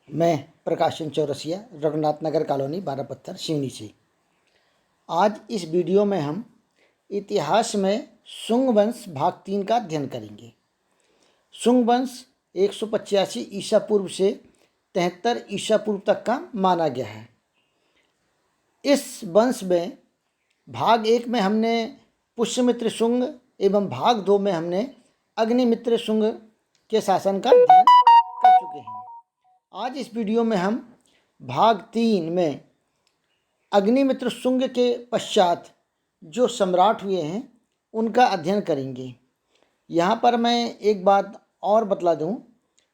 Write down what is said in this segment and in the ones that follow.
मैं प्रकाशन चौरसिया, रघुनाथ नगर कॉलोनी, 12 पत्थर, सिवनी से। आज इस वीडियो में हम इतिहास में शुंग वंश भाग 3 का अध्ययन करेंगे। शुंग वंश 185 ईसा पूर्व से 73 ईसा पूर्व तक का माना गया है। इस वंश में भाग 1 में हमने पुष्यमित्र शुंग एवं भाग 2 में हमने अग्निमित्र शुंग के शासन का अध्ययन कर चुके हैं। आज इस वीडियो में हम भाग 3 में अग्निमित्र शुंग के पश्चात जो सम्राट हुए हैं उनका अध्ययन करेंगे। यहाँ पर मैं एक बात और बतला दूँ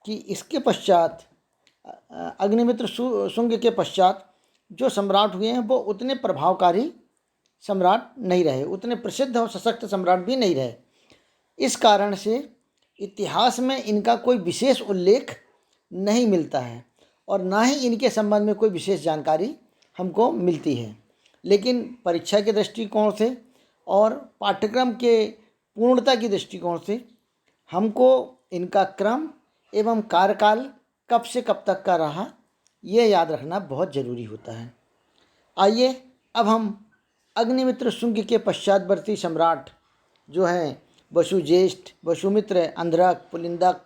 कि इसके पश्चात अग्निमित्र शुंग के पश्चात जो सम्राट हुए हैं वो उतने प्रभावकारी सम्राट नहीं रहे, उतने प्रसिद्ध और सशक्त सम्राट भी नहीं रहे। इस कारण से इतिहास में इनका कोई विशेष उल्लेख नहीं मिलता है और ना ही इनके संबंध में कोई विशेष जानकारी हमको मिलती है। लेकिन परीक्षा के दृष्टिकोण से और पाठ्यक्रम के पूर्णता की दृष्टिकोण से हमको इनका क्रम एवं कार्यकाल कब से कब तक का रहा ये याद रखना बहुत ज़रूरी होता है। आइए अब हम अग्निमित्र शुंग के पश्चातवर्ती सम्राट जो हैं वसुज्येष्ठ, वसुमित्र, अंधरक, पुलिंदक,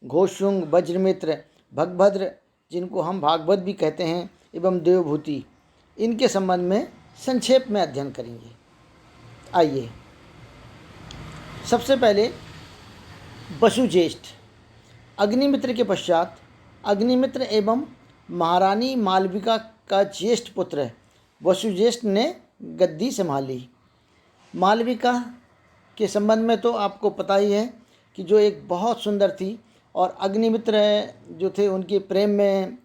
घोषुंग, वज्रमित्र, भगभद्र, जिनको हम भागवत भी कहते हैं, एवं देवभूति, इनके संबंध में संक्षेप में अध्ययन करेंगे। आइए सबसे पहले वसुज्येष्ठ। अग्निमित्र के पश्चात अग्निमित्र एवं महारानी मालविका का ज्येष्ठ पुत्र वसुज्येष्ठ ने गद्दी संभाली। मालविका के संबंध में तो आपको पता ही है कि जो एक बहुत सुंदर थी और अग्निमित्र जो थे उनके प्रेम में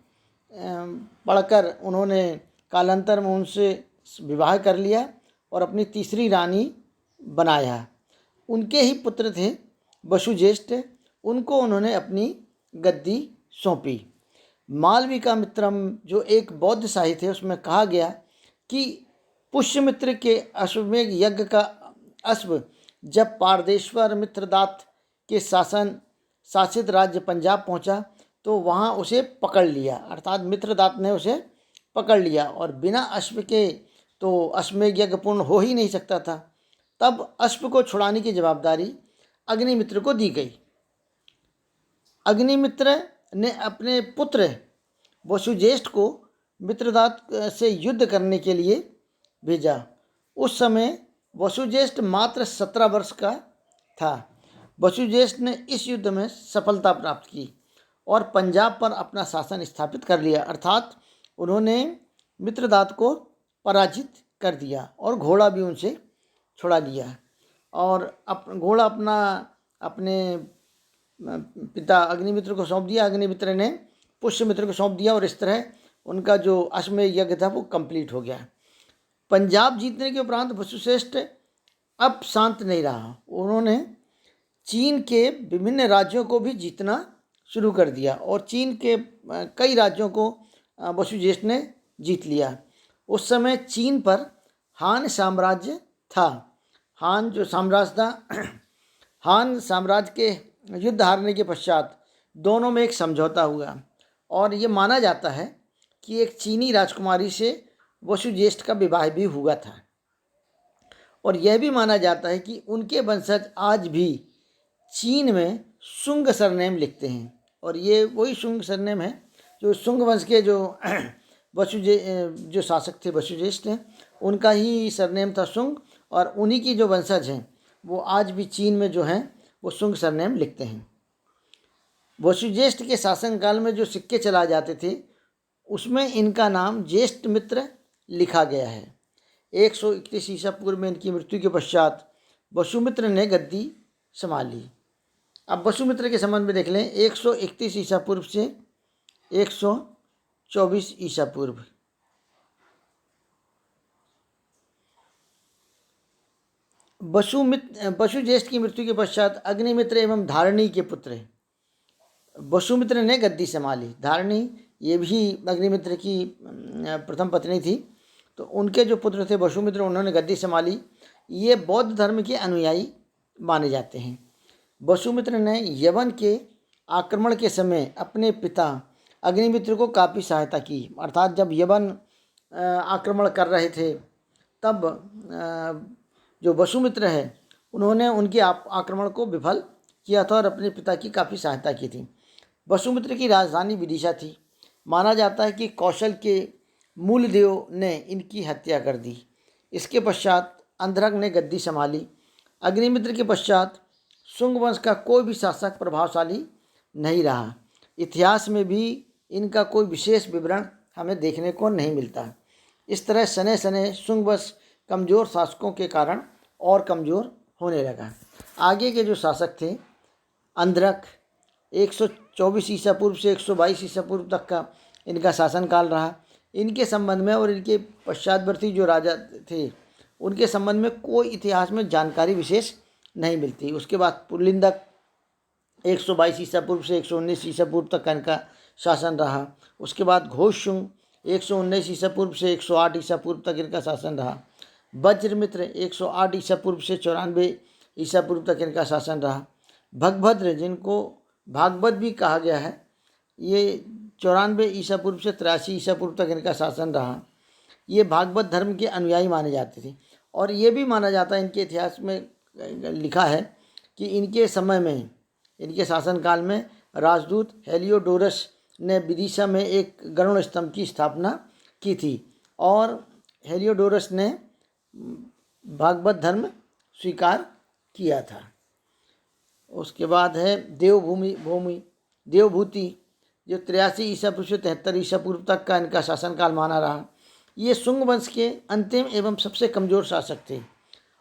पड़कर उन्होंने कालांतर में उनसे विवाह कर लिया और अपनी तीसरी रानी बनाया। उनके ही पुत्र थे वसुज्येष्ठ, उनको उन्होंने अपनी गद्दी सौंपी। मालविका मित्रम जो एक बौद्ध साहित्य है उसमें कहा गया कि पुष्यमित्र के अश्वमेध यज्ञ का अश्व जब पारदेश्वर मित्रदात के शासित राज्य पंजाब पहुंचा तो वहां उसे पकड़ लिया, अर्थात मित्रदात ने उसे पकड़ लिया और बिना अश्व के तो अश्वमेध यज्ञ पूर्ण हो ही नहीं सकता था। तब अश्व को छुड़ाने की जवाबदारी अग्निमित्र को दी गई। अग्निमित्र ने अपने पुत्र वसुज्येष्ठ को मित्रदात से युद्ध करने के लिए भेजा। उस समय वसुज्येष्ठ मात्र 17 वर्ष का था। वसुज्येष्ठ ने इस युद्ध में सफलता प्राप्त की और पंजाब पर अपना शासन स्थापित कर लिया, अर्थात उन्होंने मित्रदात को पराजित कर दिया और घोड़ा भी उनसे छुड़ा लिया और घोड़ा अपने पिता अग्निमित्र को सौंप दिया। अग्निमित्र ने पुष्यमित्र को सौंप दिया और इस तरह उनका जो अश्वमेध यज्ञ था वो कंप्लीट हो गया। पंजाब जीतने के उपरांत वसुज्येष्ठ अब शांत नहीं रहा। उन्होंने चीन के विभिन्न राज्यों को भी जीतना शुरू कर दिया और चीन के कई राज्यों को वसुज्येष्ठ ने जीत लिया। उस समय चीन पर हान साम्राज्य था। हान जो साम्राज्य था, हान साम्राज्य के युद्ध हारने के पश्चात दोनों में एक समझौता हुआ और ये माना जाता है कि एक चीनी राजकुमारी से वसुज्येष्ठ का विवाह भी हुआ था और यह भी माना जाता है कि उनके वंशज आज भी चीन में शुंग सरनेम लिखते हैं और ये वही शुंग सरनेम है जो शुंग वंश के जो शासक थे वसुज्येष्ठ हैं उनका ही सरनेम था शुंग और उन्हीं की जो वंशज हैं वो आज भी चीन में जो हैं वो शुंग सरनेम लिखते हैं। वसुज्येष्ठ के शासनकाल में जो सिक्के चलाए जाते थे उसमें इनका नाम ज्येष्ठ मित्र लिखा गया है। 131 ईसा पूर्व में इनकी मृत्यु के पश्चात वसुमित्र ने गद्दी संभाली। अब वसुमित्र के संबंध में देख लें। 131 ईसा पूर्व से 124 ईसा पूर्व। वसुज्येष्ठ की मृत्यु के पश्चात अग्निमित्र एवं धारणी के पुत्र वसुमित्र ने गद्दी संभाली। धारणी ये भी अग्निमित्र की प्रथम पत्नी थी, तो उनके जो पुत्र थे वसुमित्र उन्होंने गद्दी संभाली। ये बौद्ध धर्म के अनुयायी माने जाते हैं। वसुमित्र ने यवन के आक्रमण के समय अपने पिता अग्निमित्र को काफ़ी सहायता की। अर्थात जब यवन आक्रमण कर रहे थे तब जो वसुमित्र है उन्होंने उनके आक्रमण को विफल किया था और अपने पिता की काफ़ी सहायता की थी। वसुमित्र की राजधानी विदिशा थी। माना जाता है कि कौशल के मूलदेव ने इनकी हत्या कर दी। इसके पश्चात अंधरक ने गद्दी संभाली। अग्निमित्र के पश्चात शुंग वंश का कोई भी शासक प्रभावशाली नहीं रहा। इतिहास में भी इनका कोई विशेष विवरण हमें देखने को नहीं मिलता। इस तरह सने सने शुंग वंश कमज़ोर शासकों के कारण और कमज़ोर होने लगा। आगे के जो शासक थे अंधरक 124 ईसा पूर्व से 122 ईसा पूर्व तक का इनका शासनकाल रहा। इनके संबंध में और इनके पश्चातवर्ती जो राजा थे उनके संबंध में कोई इतिहास में जानकारी विशेष नहीं मिलती। उसके बाद पुलिंदक 122 ईसा पूर्व से 119 ईसा पूर्व तक का इनका शासन रहा। उसके बाद घोषशुंग 119 ईसा पूर्व से 108 ईसा पूर्व तक इनका शासन रहा। वज्रमित्र 108 ईसा पूर्व से 94 ईसा पूर्व तक इनका शासन रहा। भगभद्र, जिनको भागवत भी कहा गया है, ये 94 ईसा पूर्व से 83 ईसा पूर्व तक इनका शासन रहा। ये भागवत धर्म के अनुयायी माने जाते थे और ये भी माना जाता है, इनके इतिहास में लिखा है कि इनके समय में, इनके शासनकाल में राजदूत हेलियोडोरस ने विदिशा में एक गरुड़ स्तंभ की स्थापना की थी और हेलियोडोरस ने भागवत धर्म स्वीकार किया था। उसके बाद है देवभूति जो 83 ईसा पूर्व से 73 ईसा पूर्व तक का इनका शासनकाल माना रहा। ये शुंग वंश के अंतिम एवं सबसे कमज़ोर शासक थे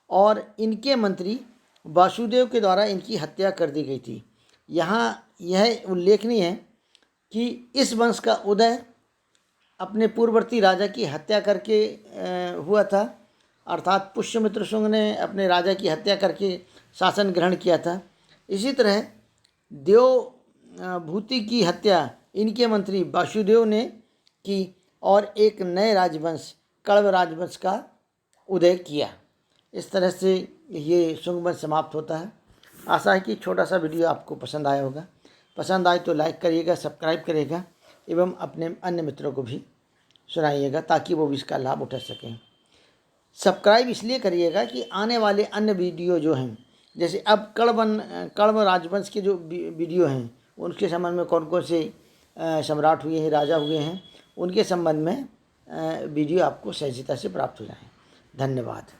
और इनके मंत्री वासुदेव के द्वारा इनकी हत्या कर दी गई थी। यहाँ यह उल्लेखनीय है कि इस वंश का उदय अपने पूर्ववर्ती राजा की हत्या करके हुआ था। अर्थात पुष्यमित्र शुंग ने अपने राजा की हत्या करके शासन ग्रहण किया था। इसी तरह देवभूति की हत्या इनके मंत्री वासुदेव ने की और एक नए राजवंश कण्व राजवंश का उदय किया। इस तरह से ये शुंग वंश समाप्त होता है। आशा है कि छोटा सा वीडियो आपको पसंद आया होगा। पसंद आए तो लाइक करिएगा, सब्सक्राइब करिएगा एवं अपने अन्य मित्रों को भी सुनाइएगा ताकि वो भी इसका लाभ उठा सकें। सब्सक्राइब इसलिए करिएगा कि आने वाले अन्य वीडियो जो हैं, जैसे अब कण्व राजवंश के जो वीडियो हैं उनके संबंध में कौन कौन से सम्राट हुए हैं, राजा हुए हैं, उनके संबंध में वीडियो आपको सहजता से प्राप्त हो जाए। धन्यवाद।